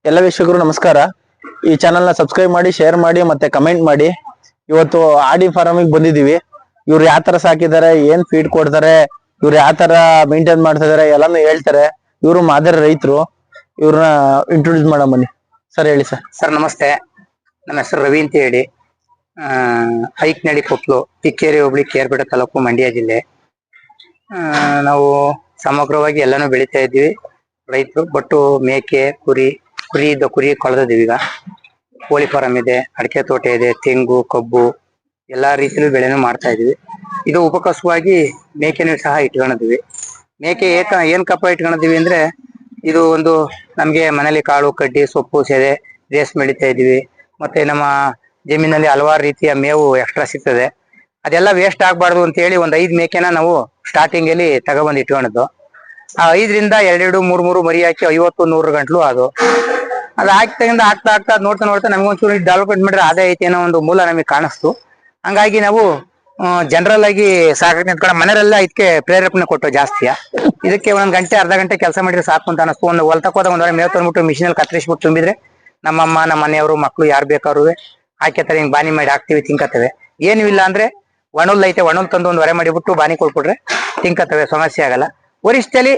ಎಲ್ಲ ವೀಕ್ಷಕರು ನಮಸ್ಕಾರ. ಈ ಚಾನೆಲ್ ನ ಸಬ್ಸ್ಕ್ರೈಬ್ ಮಾಡಿ, ಶೇರ್ ಮಾಡಿ, ಮತ್ತೆ ಕಮೆಂಟ್ ಮಾಡಿ. ಇವತ್ತು ಆಡಿ ಫಾರ್ಮಿಗೆ ಬಂದಿದೀವಿ. ಇವ್ರು ಯಾವ ತರ ಸಾಕಿದ್ದಾರೆ, ಏನ್ ಫೀಡ್ ಕೊಡ್ತಾರೆ, ಇವ್ರು ಯಾವ ತರ ಮೇಂಟೈನ್ ಮಾಡ್ತಾ ಇದಾರೆ ಎಲ್ಲಾನು ಹೇಳ್ತಾರೆ. ಇವರು ಮಾದರಿ ರೈತರು. ಇವ್ರನ್ನ ಇಂಟ್ರೊಡ್ಯೂಸ್ ಮಾಡೋ ಬನ್ನಿ. ಸರ್ ಹೇಳಿ ಸರ್. ಸರ್ ನಮಸ್ತೆ, ನನ್ನ ಹೆಸರು ರವಿ ಅಂತ ಹೇಳಿ. ಐಕ್ನಳ್ಳಿ ಕೊಪ್ಪಲು, ಪಿಕ್ಕೇರಿ ಹೋಬಳಿ, ಕೇರ್ಬೇಡ ತಾಲೂಕು, ಮಂಡ್ಯ ಜಿಲ್ಲೆ. ನಾವು ಸಮಗ್ರವಾಗಿ ಎಲ್ಲಾನು ಬೆಳಿತಾ ಇದ್ವಿ ರೈತರು. ಬಟ್ಟು ಮೇಕೆ, ಕುರಿ ಕಳೆದಿದ್ದೀವಿ. ಈಗ ಕೋಳಿ ಫಾರಂ ಇದೆ, ಅಡಿಕೆ ತೋಟ ಇದೆ, ತೆಂಗು, ಕಬ್ಬು ಎಲ್ಲಾ ರೀತಿಲೂ ಬೆಳೆನೂ ಮಾಡ್ತಾ ಇದೀವಿ. ಇದು ಉಪಕಸವಾಗಿ ಮೇಕೆನೂ ಸಹ ಇಟ್ಕೊಂಡಿದ್ವಿ. ಮೇಕೆ ಏನ್ ಕಪ್ಪ ಇಟ್ಕೊಂಡಿದೀವಿ ಅಂದ್ರೆ, ಇದು ಒಂದು ನಮ್ಗೆ ಮನೇಲಿ ಕಾಳು ಕಡ್ಡಿ ಸೊಪ್ಪು ಸೇದೆ ರೇಸ್ ಬೆಳಿತಾ ಇದೀವಿ. ಮತ್ತೆ ನಮ್ಮ ಜಮೀನಲ್ಲಿ ಹಲವಾರು ರೀತಿಯ ಮೇವು ಎಕ್ಸ್ಟ್ರಾ ಸಿಗ್ತದೆ. ಅದೆಲ್ಲ ವೇಸ್ಟ್ ಆಗ್ಬಾರ್ದು ಅಂತ ಹೇಳಿ ಒಂದ್ 5 ಮೇಕೆನ ನಾವು ಸ್ಟಾರ್ಟಿಂಗ್ ಅಲ್ಲಿ ತಗೊಬಂದು ಇಟ್ಕೊಂಡಿದ್ದು. ಆ 5ರಿಂದ 2 3 ಮರಿ ಹಾಕಿ 50-100 ಗಂಟ್ಲು ಅದು ಆಗ್ತಾ ನೋಡ್ತಾ ನಮ್ಗೊಂಚೂರು ಡೆವಲಪ್ಮೆಂಟ್ ಮಾಡಿದ್ರೆ ಅದೇ ಐತಿ ಅನ್ನೋ ಒಂದು ಮೂಲ ನಮಗೆ ಕಾಣಿಸ್ತು. ಹಂಗಾಗಿ ನಾವು ಜನರಲ್ ಆಗಿ ಸಾಕಕ್ಕೆ ನಿಂತ್ಕೊಂಡು ಮನೆಯಲ್ಲ ಇದಕ್ಕೆ ಪ್ರೇರೇಪಣೆ ಕೊಟ್ಟು ಜಾಸ್ತಿಯ ಇದಕ್ಕೆ ಒಂದ್ ಗಂಟೆ ಅರ್ಧ ಗಂಟೆ ಕೆಲಸ ಮಾಡಿದ್ರೆ ಸಾಕು ಅಂತ ಅನಿಸ್ತು. ಒಂದು ಹೊಲ್ತಕ್ಕೋದ ಒಂದ್ ಮೇವ್ ತಂದ್ಬಿಟ್ಟು ಮಿಷಿನಲ್ಲಿ ಕತ್ತರಿಸ್ಬಿಟ್ಟು ತುಂಬಿದ್ರೆ ನಮ್ಮಮ್ಮ, ನಮ್ಮ ಮನೆಯವರು, ಮಕ್ಳು ಯಾರು ಬೇಕಾದ್ರು ಹಾಕಿರ್ತಾರೆ. ಹಿಂಗ್ ಬಾನಿ ಮಾಡಿ ಹಾಕ್ತಿವಿ, ತಿನ್ಕತ್ತವೆ. ಏನು ಇಲ್ಲ ಅಂದ್ರೆ ಒಣಲ್ ಐತೆ, ಒಣಲ್ ತಂದು ಒಂದ್ ಹೊರೆ ಮಾಡಿಬಿಟ್ಟು ಬಾನಿ ಕೊಟ್ಬಿಟ್ರೆ ತಿನ್ಕತ್ತವೆ, ಸಮಸ್ಯೆ ಆಗಲ್ಲ. ವರಿಷ್ಠಲಿ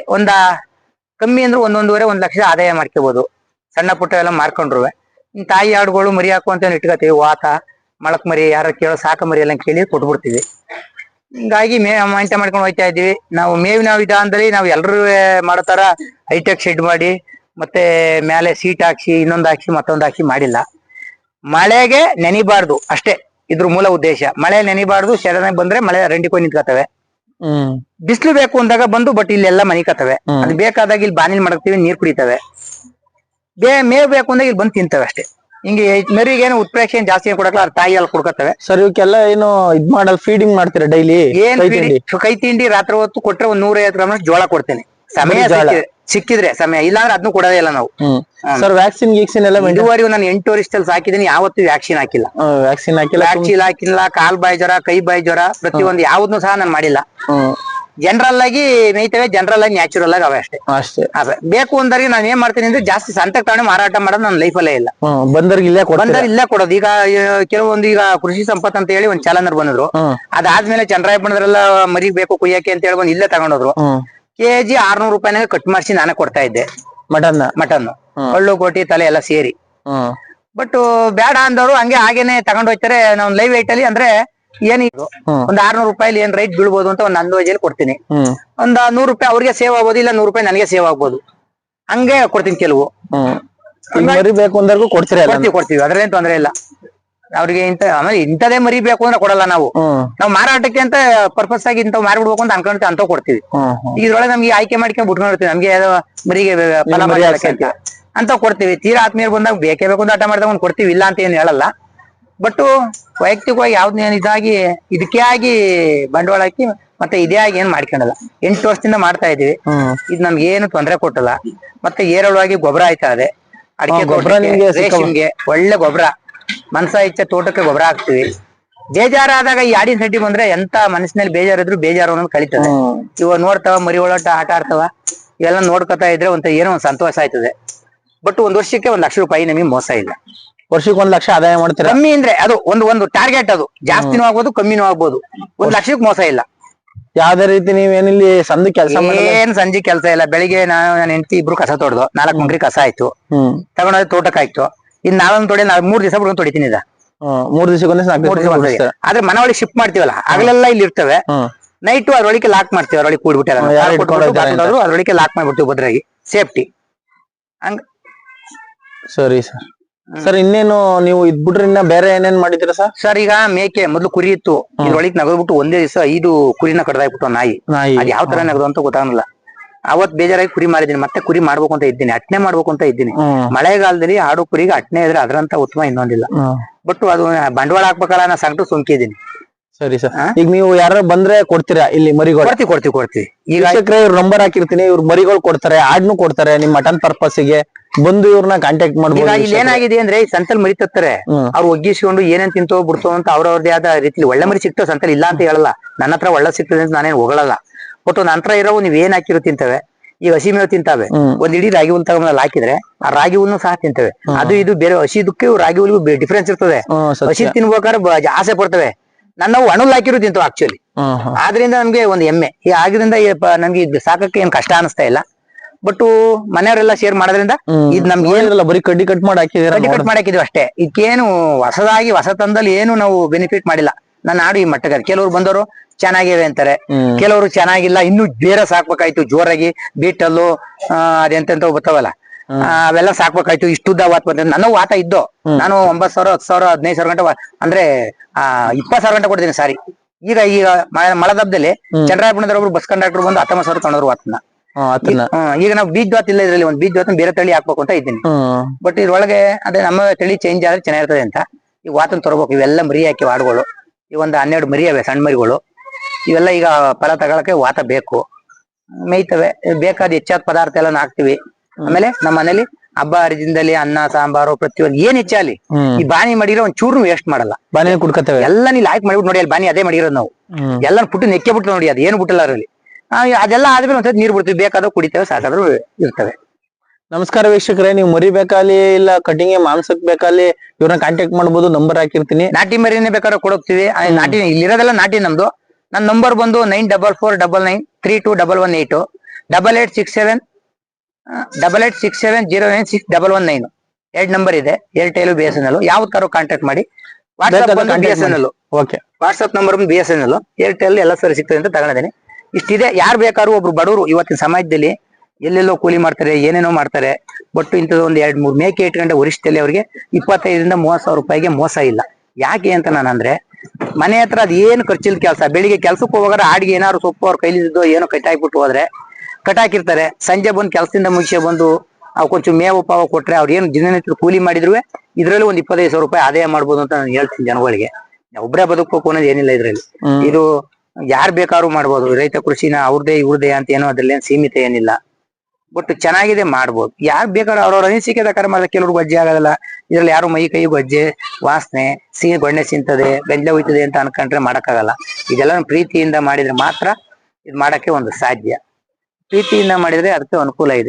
ಕಮ್ಮಿ ಅಂದ್ರೆ 1-1.5 ಲಕ್ಷ ಆದಾಯ ಮಾಡ್ಕೋಬಹುದು. ಸಣ್ಣ ಪುಟ್ಟ ಎಲ್ಲ ಮಾರ್ಕೊಂಡ್ರು ತಾಯಿ ಆಡುಗಳು ಮರಿ ಹಾಕುವಂತ ಇಟ್ಕೋತೀವಿ. ವಾತ ಮಳಕ್ ಮರಿ ಯಾರ ಕೇಳೋ ಸಾಕ ಮರಿ ಎಲ್ಲ ಕೇಳಿ ಕೊಟ್ಬಿಡ್ತೀವಿ. ಹಿಂಗಾಗಿ ಮೇಂಟೈನ್ ಮಾಡ್ಕೊಂಡು ಹೋಗ್ತಾ ಇದೀವಿ. ನಾವು ಮೇವಿನ ವಿಧಾನದಲ್ಲಿ ನಾವು ಎಲ್ರೂ ಮಾಡೋ ತರ ಹೈಟೆಕ್ ಶೆಡ್ ಮಾಡಿ, ಮತ್ತೆ ಮೇಲೆ ಸೀಟ್ ಹಾಕ್ಸಿ, ಇನ್ನೊಂದ್ ಹಾಕ್ಸಿ, ಮತ್ತೊಂದ್ ಹಾಕ್ಸಿ ಮಾಡಿಲ್ಲ. ಮಳೆಗೆ ನೆನಿಬಾರ್ದು ಅಷ್ಟೇ ಇದ್ರ ಮೂಲ ಉದ್ದೇಶ. ಮಳೆ ನೆನಿಬಾರ್ದು, ಸಡನ್ ಬಂದ್ರೆ ಮಳೆ ರಂಡಿಕೊಂಡು ನಿಂತ್ಕೋತವೆ. ಬಿಸಿಲು ಬೇಕು ಅಂದಾಗ ಬಂದು ಬಟ್ ಇಲ್ಲೆಲ್ಲ ಮನಿಕತ್ತವೆ. ಅದು ಬೇಕಾದಾಗ ಇಲ್ಲಿ ಬಾನಿಲ್ ಮಾಡಕ್ತಿವಿ, ನೀರ್ ಕುಡಿತವೆ. ಮೇವ್ ಬೇಕು ಅಂದಾಗ ಇಲ್ಲಿ ಬಂದು ತಿಂತವೆ ಅಷ್ಟೇ. ಹಿಂಗೆ ಮರಿಗೆ ಏನು ಉತ್ಪ್ರೇಕ್ಷೆ ಜಾಸ್ತಿ ಏನ್ ಕೊಡಕಲ್ಲ, ಅವ್ರ ತಾಯಿ ಅಲ್ಲಿ ಕೊಡ್ಕತ್ತವೆ. ಸರ್ ಇವಕ್ಕೆಲ್ಲ ಏನು ಇದ್ ಮಾಡಲ್ ಫೀಡಿಂಗ್ ಮಾಡ್ತೀರಾ ಡೈಲಿ? ಕೈ ತಿಂಡಿ ರಾತ್ರಿ ಹೊತ್ತು ಕೊಟ್ರೆ 150 ಗ್ರಾಮ್ ಜೋಳ ಕೊಡ್ತೇನೆ. ಸಮಯ ಸಿಕ್ಕಿದ್ರೆ ಸಮಯ, ಇಲ್ಲಾಂದ್ರೆ ಅದನ್ನು ಕೊಡೋದೇ ಇಲ್ಲ ನಾವು. ಸರ್ ವ್ಯಾಕ್ಸಿನ್ ಗೀಕ್ಸಿನ್ ಎಲ್ಲ ಇದುವರೆಗೂ ನಾನು 8 ವರ್ಷದಲ್ಲಿ ಸಾಕಿದ್ದೀನಿ, ಯಾವತ್ತೂ ವ್ಯಾಕ್ಸಿನ್ ಹಾಕಿಲ್ಲ. ವ್ಯಾಕ್ಸಿನ್ ಹಾಕಿಲ್ಲ. ಕಾಲ್ ಬಾಯಿ ಜ್ವರ, ಕೈ ಬಾಯಿ ಜ್ವರ ಪ್ರತಿಯೊಂದು ಯಾವ್ದನ್ನು ಸಹ ನಾನು ಮಾಡಿಲ್ಲ. ಜನರಲ್ ಆಗಿ ಮೇಯ್ತವೆ, ಜನರಲ್ ಆಗಿ ನ್ಯಾಚುರಲ್ ಆಗಿ ಅವೇ ಅಷ್ಟೇ. ಬೇಕು ಅಂದಾಗ ನಾನು ಏನ್ ಮಾಡ್ತೀನಿ ಅಂದ್ರೆ, ಜಾಸ್ತಿ ಸಂತಕ್ ತಗೊಂಡು ಮಾರಾಟ ಮಾಡೋದು ನನ್ನ ಲೈಫಲ್ಲೇ ಇಲ್ಲ. ಬಂದವ್ರಿಗೆ ಇಲ್ಲೇ ಕೊಡೋದು. ಈಗ ಕೆಲವೊಂದು ಈಗ ಕೃಷಿ ಸಂಪತ್ ಅಂತ ಹೇಳಿ ಒಂದ್ ಚಾಲನರ್ ಬಂದ್ರು. ಅದಾದ್ಮೇಲೆ ಚಂದ್ರಾಯ ಬಂದ್ರೆಲ್ಲ ಮರಿ ಬೇಕು ಕುಯ್ಯಕ್ಕೆ ಅಂತ ಹೇಳಿ ಇಲ್ಲೇ ತಗೊಂಡೋದ್ರು. ಕೆಜಿ 600 ರೂಪಾಯಿನಾಗ ಕಟ್ ಮಾಡಿಸಿ ನಾನೇ ಕೊಡ್ತಾ ಇದ್ದೆ ಮಟನ್, ಕಳ್ಳು ಕೋಟಿ ತಲೆ ಎಲ್ಲ ಸೇರಿ. ಬಟ್ ಬೇಡ ಅಂದವರು ಹಾಗೇನೆ ತಗೊಂಡ್ ಹೋಗ್ತಾರೆ. ನಾವು ಲೈವ್ ವೇಟ್ ಅಲ್ಲಿ ಅಂದ್ರೆ ಏನಿದ್ರು ಒಂದ್ 600 ರೂಪಾಯಿ ಏನ್ ರೈಟ್ ಬೀಳ್ಬೋದು ಅಂತ ಒಂದ್ ಅಂದಾಜಲ್ಲಿ ಕೊಡ್ತೀನಿ. ಒಂದ್ 100 ರೂಪಾಯಿ ಅವ್ರಿಗೆ ಸೇವ್ ಆಗ್ಬೋದು, ಇಲ್ಲ 100 ರೂಪಾಯಿ ನನಗೆ ಸೇವ್ ಆಗ್ಬೋದು. ಹಂಗೆ ಕೊಡ್ತೀನಿ. ಕೆಲವು ಮರಿ ಬೇಕು ಅಂದಾಗೂ ಕೊಡ್ತೀವಿ, ಅದ್ರೇನ್ ತೊಂದ್ರೆ ಇಲ್ಲ. ಅವ್ರಿಗೆ ಆಮೇಲೆ ಇಂಥದೇ ಮರಿ ಬೇಕು ಅಂದ್ರೆ ಕೊಡಲ್ಲ ನಾವು. ಮಾರಾಟಕ್ಕೆ ಅಂತ ಪರ್ಪಸ್ ಆಗಿ ಇಂಥವ್ ಮಾರ್ಬಿಡ್ಬೇಕು ಅಂತ ಅನ್ಕೊಂತ ಅಂತ ಕೊಡ್ತೀವಿ. ಇದ್ರೊಳಗೆ ನಮ್ಗೆ ಆಯ್ಕೆ ಮಾಡ್ಕೊಂಡು ಬಿಟ್ಕೊಂಡಿರ್ತೀವಿ. ನಮ್ಗೆ ಮರಿಗೆ ಫಲ ಅಂತ ಕೊಡ್ತೀವಿ. ತೀರಾ ಆತ್ಮೀಯರು ಬಂದಾಗ ಬೇಕೇ ಬೇಕು ಅಂತ ಆಟ ಮಾಡಿದಾಗ ಒಂದು ಕೊಡ್ತೀವಿ, ಇಲ್ಲ ಅಂತ ಏನ್ ಹೇಳಲ್ಲ. ಬಟ್ ವೈಯಕ್ತಿಕವಾಗಿ ಯಾವ್ದು ಇದಕ್ಕೆ ಆಗಿ ಬಂಡವಾಳ ಹಾಕಿ ಮತ್ತೆ ಇದೇ ಆಗಿ ಏನ್ ಮಾಡ್ಕೊಂಡಲ್ಲ. 8 ವರ್ಷದಿಂದ ಮಾಡ್ತಾ ಇದೀವಿ. ಇದು ನಮ್ಗೆ ಏನು ತೊಂದರೆ ಕೊಟ್ಟಲ್ಲ. ಮತ್ತೆ ಏರಳವಾಗಿ ಗೊಬ್ಬರ ಆಯ್ತಾ ಇದೆ. ಅಡಿಕೆ ರೇಷ್ಮೆಗೆ ಒಳ್ಳೆ ಗೊಬ್ಬರ, ಮನ್ಸ ಇಚ್ಛೆ ತೋಟಕ್ಕೆ ಗೊಬ್ಬರ ಹಾಕ್ತಿವಿ. ಬೇಜಾರಾದಾಗ ಈ ಆಡಿನ ಸಡ್ಡಿ ಬಂದ್ರೆ ಎಂತ ಮನಸ್ಸಿನಲ್ಲಿ ಬೇಜಾರಿದ್ರು ಬೇಜಾರು ಅನ್ನೋದು ಕಳೀತದೆ. ಇವ ನೋಡ್ತಾವ, ಮರಿ ಒಳಟ ಆಟ ಆಡ್ತಾವ, ಇವೆಲ್ಲ ನೋಡ್ಕೊತಾ ಇದ್ರೆ ಏನೋ ಒಂದ್ ಸಂತೋಷ ಆಯ್ತದೆ. ಬಟ್ 1 ವರ್ಷಕ್ಕೆ 1 ಲಕ್ಷ ರೂಪಾಯಿ ನಮಗೆ ಮೋಸ ಇಲ್ಲ. ವರ್ಷಕ್ಕೆ 1 ಲಕ್ಷ ಆದಾಯ ಮಾಡ್ತೀರಾ? ಕಮ್ಮಿ ಅಂದ್ರೆ ಅದು ಒಂದು ಟಾರ್ಗೆಟ್. ಅದು ಜಾಸ್ತಿನೂ ಆಗ್ಬೋದು, ಕಮ್ಮಿನೂ ಆಗ್ಬೋದು. 1 ಲಕ್ಷಕ್ಕೆ ಮೋಸ ಇಲ್ಲ. ಯಾವ್ದೇ ರೀತಿ ನೀವೇನಿಲ್ಲಿ ಸಂಜೆ ಕೆಲಸ ಏನ್ ಸಂಜೆ ಕೆಲಸ ಇಲ್ಲ. ಬೆಳಿಗ್ಗೆ ನನ್ನ ಹೆಂಡತಿ ಇಬ್ರು ಕಸ ತೊಡ್ದು 4 ಮಂಗ್ರಿ ಕಸ ಆಯ್ತು, ತಗೊಂಡೋದ್ ತೋಟಕ್ಕೆ ಆಯ್ತು. ಇನ್ ನಾವೊಂದ್ ತೊಡೆ 3 ದಿವಸ ಬಿಡ್ಕೊಂಡು ತೊಡಿತೀನಿ. 3 ದಿವಸಕ್ಕೆ ಆದ್ರೆ ಮನೆ ಒಳಗೆ ಶಿಫ್ಟ್ ಮಾಡ್ತೀವಲ್ಲ, ಆಗ್ಲೆಲ್ಲ ಇಲ್ಲಿ ಇರ್ತವೆ. ನೈಟು ಅದ್ರೊಳಗೆ ಲಾಕ್ ಮಾಡ್ತೀವಿ. ಅದ್ರೊಳಗೆ ಕೂಡ್ಬಿಟ್ಟೆ ಅದ್ರೊಳಗೆ ಲಾಕ್ ಮಾಡ್ಬಿಡ್ತೀವಿ ಭದ್ರಾಗಿ, ಸೇಫ್ಟಿ. ಹಂಗ ಸರಿ ಸರ್. ಸರ್ ಇನ್ನೇನು ನೀವು ಇದ್ಬಿಟ್ರೆ ಇನ್ನ ಬೇರೆ ಏನೇನ್ ಮಾಡಿದಿರ ಸರ್? ಸರ್ ಈಗ ಮೇಕೆ ಮೊದ್ಲು ಕುರಿ ಇತ್ತು. ಇದ್ರೊಳಗೆ ನಗದ್ಬಿಟ್ಟು ಒಂದೇ ದಿವಸ 5 ಕುರಿನ ಕಡ್ದಾಯ್ಬಿಟ್ಟು ನಾಯಿ. ಅದ್ ಯಾವ ತರ ನಗದು ಅಂತ ಗೊತ್ತಾಗಲ್ಲ. ಅವತ್ ಬೇಜಾರಾಗಿ ಕುರಿ ಮಾಡಿದೀನಿ. ಮತ್ತೆ ಕುರಿ ಮಾಡ್ಬೇಕು ಅಂತ ಇದ್ದೀನಿ, ಅಟ್ನೆ ಮಾಡ್ಬೇಕು ಅಂತ ಇದ್ದೀನಿ. ಮಳೆಗಾಲದಲ್ಲಿ ಆಡು ಕುರಿಗೆ ಅಟ್ನೆ ಇದ್ರೆ ಅದ್ರಂತ ಉತ್ತಮ ಇನ್ನೊಂದಿಲ್ಲ. ಬಟ್ ಅದು ಬಂಡವಾಳ ಹಾಕ್ಬೇಕಲ್ಲ, ನಾ ಸಂಕಟ ಸುಮ್ಕಿದ್ದೀನಿ. ಸರಿ ಸರ್. ಈಗ ನೀವು ಯಾರು ಬಂದ್ರೆ ಕೊಡ್ತೀರಾ ಇಲ್ಲಿ ಮರಿಗಳು? ಕೊಡ್ತೀವಿ. ಈಗ ಇವ್ರ ನಂಬರ್ ಹಾಕಿರ್ತೀನಿ, ಇವ್ರ ಮರಿಗಳು ಕೊಡ್ತಾರೆ, ಆಡ್ನು ಕೊಡ್ತಾರೆ. ನಿಮ್ ಮಟನ್ ಪರ್ಪಸ್ ಗೆ ಬಂದು ಇವ್ರನ್ನ ಕಾಂಟ್ಯಾಕ್ಟ್ ಮಾಡ್ಬೋದು. ಇಲ್ಲಿ ಏನಾಗಿದೆ ಅಂದ್ರೆ, ಈ ಸಂತಲ್ ಮರಿ ತತ್ತಾರೆ, ಅವ್ರು ಒಗ್ಗಿಸ್ಕೊಂಡು ಏನೇನ್ ತಿಂತೋ ಬಿಡ್ತೋ ಅಂತ ಅವ್ರವ್ರದೇ ಆದ ರೀತಿಲಿ ಒಳ್ಳೆ ಮರಿ ಸಿಕ್ತೋ ಸಂತಲ್ ಇಲ್ಲ ಅಂತ ಹೇಳಲ್ಲ. ನನ್ನ ಹತ್ರ ಒಳ್ಳೆ ಸಿಗ್ತದೆ ಅಂತ ನಾನೇನ್ ಹೋಗಳಲ್ಲ. ಬಟ್ ನಂತರ ಇರೋ ನೀವ್ ಏನ್ ಹಾಕಿರೋ ತಿಂತವೆ. ಈಗ ಹಸಿ ಮೇವು ತಿಂತಾವೆ ಒಂದ್ ಇಡೀ ರಾಗಿ ಹುಲ್ ತಗೊಂಡ್ ಹಾಕಿದ್ರೆ ಆ ರಾಗಿ ಹುಲ್ನು ಸಹ ತಿಂತವೆ. ಅದು ಇದು ಬೇರೆ ಹಸಿದಕ್ಕೆ ರಾಗಿ ಹುಲ್ಗೂ ಡಿಫ್ರೆನ್ಸ್ ಇರ್ತದೆ. ಹಸಿ ತಿನ್ಬೇಕಾದ್ರೆ ಆಸೆ ಪಡ್ತವೆ. ನಾವು ಒಣಲ್ ಹಾಕಿರೋ ತಿಂತವೆ ಆಕ್ಚುಲಿ. ಆದ್ರಿಂದ ನಮ್ಗೆ ಒಂದು ಹೆಮ್ಮೆ ಆದ್ರಿಂದ ನಮ್ಗೆ ಇದು ಸಾಕಕ್ಕೆ ಏನ್ ಕಷ್ಟ ಅನಿಸ್ತಾ ಇಲ್ಲ. ಬಟ್ ಮನೆಯವರೆಲ್ಲ ಶೇರ್ ಮಾಡೋದ್ರಿಂದ ಇದು ನಮ್ಗೆ ಏನಿಲ್ಲ, ಬರೀ ಕಡ್ಡಿ ಕಟ್ ಮಾಡಿ ಹಾಕಿದ್ರೆ ಕಡ್ಡಿ ಕಟ್ ಮಾಡಾಕಿದ್ವಿ ಅಷ್ಟೇ. ಇದಕ್ಕೇನು ಹೊಸತಂದಲ್ಲಿ ಏನು ನಾವು ಬೆನಿಫಿಟ್ ಮಾಡಿಲ್ಲ. ನಾನು ಆಡು ಈ ಮಟ್ಟಕ್ಕೆ ಕೆಲವ್ರು ಬಂದವರು ಚೆನ್ನಾಗಿವೆ ಅಂತಾರೆ, ಕೆಲವರು ಚೆನ್ನಾಗಿಲ್ಲ, ಇನ್ನು ಬೇರೆ ಸಾಕ್ಬೇಕಾಯ್ತು ಜೋರಾಗಿ ಬೀಟಲ್ಲು ಅದೆಂತೆಂತ ಬರ್ತಾವಲ್ಲ ಅವೆಲ್ಲ ಸಾಕ್ಬೇಕಾಯ್ತು, ಇಷ್ಟುದ್ದ ವಾತ ಬಂದ. ನನ್ನ ವಾತ ಇದ್ದೋ ನಾನು 9,000 10,000 15,000 ಗಂಟೆ ಅಂದ್ರೆ 20,000 ಗಂಟೆ ಕೊಡ್ತೀನಿ ಸಾರಿ. ಈಗ ಮಳದಬ್ಬದಲ್ಲಿ ಚಂದ್ರಾಯಪುರದವ್ರು ಬಸ್ ಕಂಡಕ್ಟರ್ ಬಂದು 19,000 ತಗೊಂಡ್ರು ವಾತನ. ಈಗ ನಾವು ಬೀಜ ವಾತ್ ಇಲ್ಲ, ಇದ್ರಲ್ಲಿ ಒಂದ್ ಬೀಜ ವಾತ ಬೇರೆ ತಳಿ ಹಾಕ್ಬೇಕು ಅಂತ ಇದ್ದೀನಿ. ಬಟ್ ಇದ್ರೊಳಗೆ ಅದೇ ನಮ್ಮ ತಳಿ ಚೇಂಜ್ ಆದ್ರೆ ಚೆನ್ನಾಗಿರ್ತದೆ ಅಂತ ಈ ವಾತನ್ ತರಬೇಕು. ಇವೆಲ್ಲ ಮರಿ ಹಾಕಿ ಆಡುಗಳು ಈ ಒಂದು 12 ಮರಿ ಅವೆ, ಸಣ್ಣ ಮರಿಗಳು. ಇವೆಲ್ಲ ಈಗ ಫಲ ತಗೊಳಕ್ಕೆ ವಾತ ಬೇಕು, ಮೇಯ್ತವೆ. ಬೇಕಾದ ಹೆಚ್ಚಾದ ಪದಾರ್ಥ ಎಲ್ಲ ಹಾಕ್ತಿವಿ. ಆಮೇಲೆ ನಮ್ಮ ಮನೇಲಿ ಹಬ್ಬ ಹರಿದಿನದಲ್ಲಿ ಅನ್ನ ಸಾಂಬಾರು ಪ್ರತಿಯೊಂದು ಏನ್ ಹೆಚ್ಚಾಲಿ ಈ ಬಾನಿ ಮಾಡಿರೋ ಒಂದ್ ಚೂರ್ನು ವೇಸ್ಟ್ ಮಾಡಲ್ಲ. ಬಾನಿ ಕುಡ್ಕತ್ತೇವೆ ಎಲ್ಲ ನೀ ಲಾಯ್ಕ್ ಮಾಡ್ಬಿಟ್ಟು ನೋಡಿ. ಅಲ್ಲಿ ಬಾನಿ ಅದೇ ಮಾಡಿರೋದು ನಾವು ಎಲ್ಲ ಪುಟ್ಟು ನೆಕ್ಕೆ ಬಿಟ್ಟು ನೋಡಿ, ಅದು ಏನು ಬಿಟ್ಟಲ್ಲ ಅದರಲ್ಲಿ. ಅದೆಲ್ಲ ಆದ್ಮೇಲೆ ಒಂದ್ಸತಿ ನೀರ್ ಬಿಡ್ತೀವಿ, ಬೇಕಾದ್ರೂ ಕುಡಿತೇವೆ, ಸಾಕಾದ್ರೂ ಇರ್ತವೆ. ನಮಸ್ಕಾರ ವೀಕ್ಷಕರೇ, ನೀವು ಮರಿ ಬೇಕಾಲಿ ಇಲ್ಲ ಕಟಿಂಗ್ ಮಾಂಸಕ್ ಬೇಕಾಲಿ ಇವ್ರನ್ನ ಕಾಂಟ್ಯಾಕ್ಟ್ ಮಾಡ್ಬೋದು. ನಂಬರ್ ಹಾಕಿರ್ತೀನಿ. ನಾಟಿ ಮರಿನೇ ಬೇಕಾದ್ರೆ ಕೊಡೋಗ್ತೀವಿ. ನಾಟಿ ಇಲ್ಲಿರೋದೆಲ್ಲ ನಾಟಿ ನಮ್ದು. ನನ್ನ ನಂಬರ್ ಬಂದು 9449932118 8867096119 2 ನಂಬರ್ ಇದೆ. ಏರ್ಟೆಲ್ BSNL ಯಾವ್ದು ಕಾರು ಕಾಂಟ್ಯಾಕ್ಟ್ ಮಾಡಿ. ವಾಟ್ಸ್ಆಪ್ ನಂಬರ್ BSNL ಏರ್ಟೆಲ್ ಎಲ್ಲ ಸರಿ ಸಿಗ್ತದೆ ಅಂತ ತಗೊಂಡಿದ್ದೀನಿ. ಇಷ್ಟಿದೆ. ಯಾರು ಬೇಕಾದ್ರೂ ಒಬ್ರು ಬಡವರು ಇವತ್ತಿನ ಸಮಾಜದಲ್ಲಿ ಎಲ್ಲೆಲ್ಲೋ ಕೂಲಿ ಮಾಡ್ತಾರೆ, ಏನೇನೋ ಮಾಡ್ತಾರೆ. ಬಟ್ ಇಂಥದ್ದು ಒಂದ್ 2-3 ಮೇಕೆ ಇಟ್ಕೊಂಡೆ ವರಿಷ್ಠದಲ್ಲಿ ಅವ್ರಿಗೆ 25,000 - 30,000 ರೂಪಾಯಿಗೆ ಮೋಸ ಇಲ್ಲ. ಯಾಕೆ ಅಂತ ನಾನಂದ್ರೆ ಮನೆ ಹತ್ರ ಅದ್ ಏನು ಖರ್ಚಿಲ್ ಕೆಲಸ. ಬೆಳಿಗ್ಗೆ ಕೆಲ್ಸಕ್ಕೆ ಹೋಗಾರ ಆಡಿಗೆ ಏನಾದ್ರು ಸೊಪ್ಪು ಅವ್ರ ಕೈಲಿದ್ದು ಏನೋ ಕಟ್ಟಾಕ್ಬಿಟ್ಟು ಹೋದ್ರೆ ಕಟ್ಟಾಕಿರ್ತಾರೆ. ಸಂಜೆ ಬಂದು ಕೆಲಸದಿಂದ ಮುಗಿಸಿ ಬಂದು ಕೊಂಚ ಮೇವು ಪಾವ ಕೊಟ್ರೆ ಅವ್ರು ಏನು ದಿನನಿತ್ಯ ಕೂಲಿ ಮಾಡಿದ್ರು ಇದ್ರಲ್ಲಿ ಒಂದ್ 25,000 ರೂಪಾಯಿ ಆದಾಯ ಮಾಡ್ಬೋದು ಅಂತ ನಾನು ಹೇಳ್ತೀನಿ ಜನಗಳಿಗೆ. ಒಬ್ಬರೇ ಬದುಕಬೇಕು ಅನ್ನೋದು ಏನಿಲ್ಲ ಇದ್ರಲ್ಲಿ. ಇದು ಯಾರು ಬೇಕಾದ್ರೂ ಮಾಡ್ಬೋದು. ರೈತ ಕೃಷಿನ ಅವ್ರದೇ ಇವ್ರದೇ ಅಂತ ಏನೋ ಅದ್ರಲ್ಲಿ ಏನ್ ಸೀಮಿತ ಏನಿಲ್ಲ. ಬಟ್ ಚೆನ್ನಾಗಿದೆ, ಮಾಡ್ಬೋದು. ಯಾರು ಬೇಕಾದ್ರೂ ಅವ್ರವ್ರ ಅನಿಸಿಕೆ ಪ್ರಕಾರ ಮಾಡಿದ್ರೆ ಕೆಲವ್ರಿಗೆ ಗೊಜ್ಜೆ ಆಗೋದಿಲ್ಲ. ಇದ್ರಲ್ಲಿ ಯಾರು ಮೈ ಕೈ ಗೊಜ್ಜೆ ವಾಸನೆ ಗೊಣ್ಣೆ ಸಿಂತದೆ ಗಂಜೆ ಹೋಯ್ತದೆ ಅಂತ ಅನ್ಕೊಂಡ್ರೆ ಮಾಡಕ್ಕಾಗಲ್ಲ. ಇದೆಲ್ಲ ಪ್ರೀತಿಯಿಂದ ಮಾಡಿದ್ರೆ ಮಾತ್ರ ಇದು ಮಾಡಕ್ಕೆ ಒಂದು ಸಾಧ್ಯ. ಪ್ರೀತಿಯಿಂದ ಮಾಡಿದ್ರೆ ಅದಕ್ಕೆ ಅನುಕೂಲ ಇದೆ.